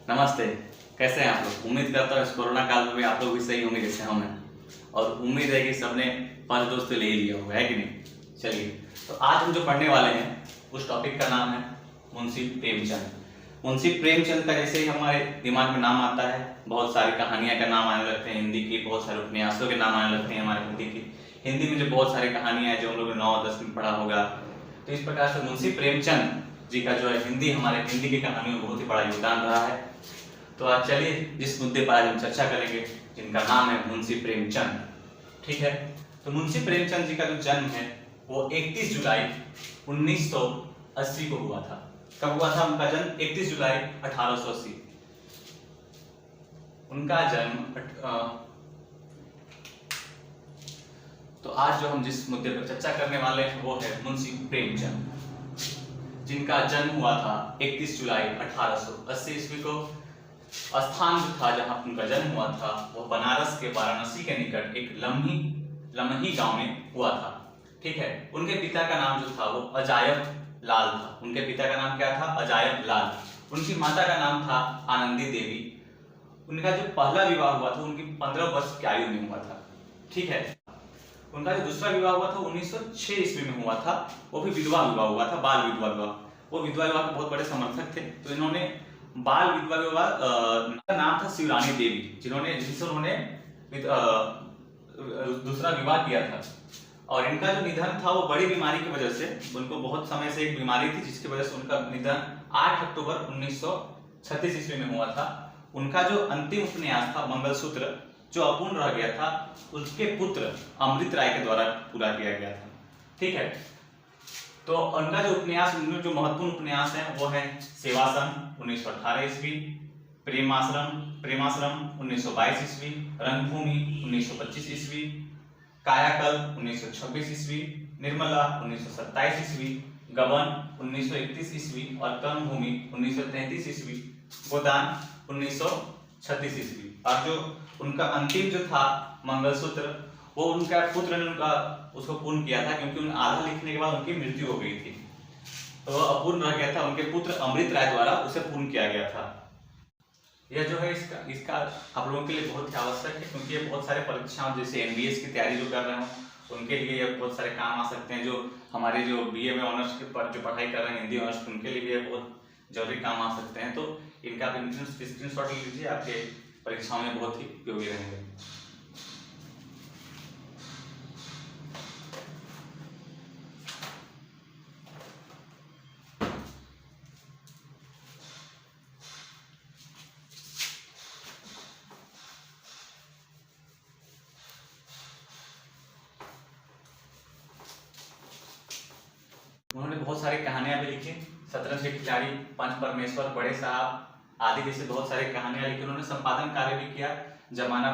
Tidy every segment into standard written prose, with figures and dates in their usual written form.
नमस्ते। कैसे हैं आप लोग? उम्मीद करता हूँ इस कोरोना काल में भी आप लोग भी सही होंगे जैसे हम हैं, और उम्मीद है कि सबने फर्स्ट डोज तो ले ही लिया होगा, है कि नहीं? चलिए, तो आज हम जो पढ़ने वाले हैं उस टॉपिक का नाम है मुंशी प्रेमचंद। मुंशी प्रेमचंद का जैसे ही हमारे दिमाग में नाम आता है, बहुत सारी कहानियां का नाम आने लगते हैं हिंदी की, बहुत सारे उपन्यासों के नाम आने लगते हैं हमारे हिंदी में जो बहुत सारी कहानियां हैं जो हम लोग ने 9-10 में पढ़ा होगा। तो इस प्रकार से मुंशी प्रेमचंद जी का जो है हमारे हिंदी की कहानियों में बहुत ही बड़ा योगदान रहा है। तो आज चलिए जिस मुद्दे पर आज हम चर्चा करेंगे, जिनका नाम है मुंशी प्रेमचंद। ठीक है, तो मुंशी प्रेमचंद जी का जो जन्म है वो 31 जुलाई 1980 को हुआ था। कब हुआ था उनका जन्म? 31 जुलाई 1880। उनका जन्म तो आज जो हम जिस मुद्दे पर चर्चा करने वाले हैं वो है मुंशी प्रेमचंद, जिनका जन्म हुआ था 31 जुलाई 1880 ईस्वी को। स्थान जो था जहां उनका जन्म हुआ था वो बनारस के वाराणसी के निकट एक लमही गांव में हुआ था। ठीक है, उनके पिता का नाम जो था वो अजायब लाल था। उनके पिता का नाम क्या था? अजायब लाल। उनकी माता का नाम था आनंदी देवी। उनका जो पहला विवाह हुआ था उनकी 15 वर्ष की आयु में हुआ था। ठीक है, उनका जो दूसरा विवाह हुआ था 1906 ईस्वी में हुआ था। वो भी विधवा विवाह हुआ था, बाल विधवा विवाह। वो विधवा विवाह के बहुत बड़े समर्थक थे, तो इन्होंने बाल विधवा विवाह का नाम था शिवरानी देवी, जिनसे उन्होंने दूसरा विवाह किया था। और इनका जो निधन था वो बड़ी बीमारी की वजह से, उनको बहुत समय से एक बीमारी थी जिसकी वजह से उनका निधन 8 अक्टूबर 1936 ईस्वी में हुआ था। उनका जो अंतिम उपन्यास था मंगलसूत्र, जो अपूर्ण रह गया था, उसके पुत्र अमृत राय के द्वारा पूरा किया गया था। ठीक है, तो उनका जो उपन्यास, उनमें जो महत्वपूर्ण उपन्यास है वो है सेवासन 1918 ईस्वी, प्रेमाश्रम 1922 ईस्वी, रंगभूमि 1925 ईस्वी, कायाकल्प 1926 ईस्वी, निर्मला 1927 ईस्वी, गबन 1931 ईस्वी और कर्मभूमि 1933 ईस्वी, गोदान 1936 ईस्वी। और जो उनका अंतिम जो था मंगलसूत्र, वो उनका पुत्र ने उसको पूर्ण किया था, क्योंकि उन आधा लिखने के बाद उनकी मृत्यु हो गई थी, तो वो अपूर्ण रह गया था। उनके पुत्र अमृत राय द्वारा उसे पूर्ण किया गया था। यह जो है इसका आप लोगों के लिए बहुत ही आवश्यक है, क्योंकि ये बहुत सारे परीक्षाओं जैसे एमबीएस की तैयारी जो कर रहे हो उनके लिए ये बहुत सारे काम आ सकते हैं। जो हमारे जो बीए में ऑनर्स के जो पढ़ाई कर रहे हैं हिंदी ऑनर्स, उनके लिए भी ये बहुत जरूरी काम आ सकते हैं। तो इनका स्क्रीनशॉट ले लीजिए, आपके परीक्षाओं में बहुत ही उपयोगी रहेंगे। उन्होंने बहुत सारी कहानियां भी लिखी, शतरंज के खिलाड़ी, पंच परमेश्वर, बड़े साहब आदि जैसे बहुत सारी कहानियां लिखी। उन्होंने संपादन कार्य भी किया, जमाना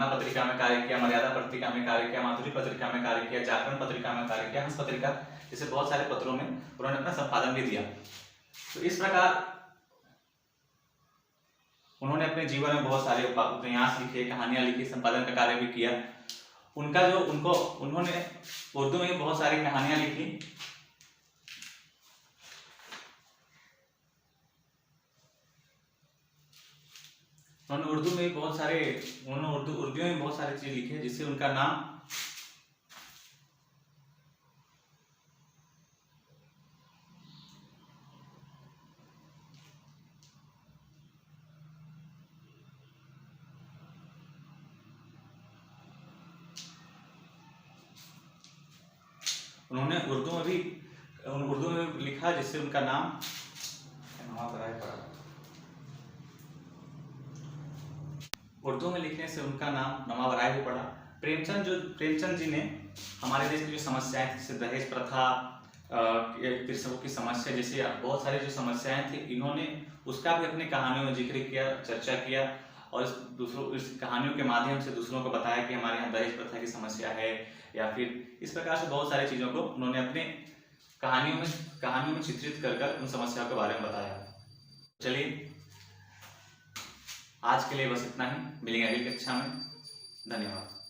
पत्रिका में कार्य किया, मर्यादा पत्रिका में कार्य किया, माधुरी पत्रिका में कार्य किया, जागरण पत्रिका में कार्य किया, हंस पत्रिका, जैसे बहुत सारे पत्रों में उन्होंने अपना संपादन भी दिया। तो इस प्रकार उन्होंने अपने जीवन में बहुत सारे उपन्यास लिखे, कहानियां लिखी, संपादन का कार्य भी किया। उन्होंने उर्दू में बहुत सारी कहानियां लिखी। उन्होंने उर्दू में बहुत सारे चीज लिखे, जिससे उनका नाम उन्होंने उर्दू में लिखा, जिससे उनका नाम उर्दू में लिखने से उनका नाम नवाब भी पड़ा। प्रेमचंद जी ने हमारे देश की जो समस्याएं थी, जैसे दहेज प्रथा, कृषकों की समस्या, जैसे बहुत सारी जो समस्याएं थी, इन्होंने उसका भी अपनी कहानियों में जिक्र किया, चर्चा किया, और इस कहानियों के माध्यम से दूसरों को बताया कि हमारे यहाँ दहेज प्रथा की समस्या है, या फिर इस प्रकार से बहुत सारी चीजों को उन्होंने अपने कहानियों में चित्रित कर उन समस्याओं के बारे में बताया। चलिए, आज के लिए बस इतना ही, मिलेंगे अगली कक्षा में। धन्यवाद।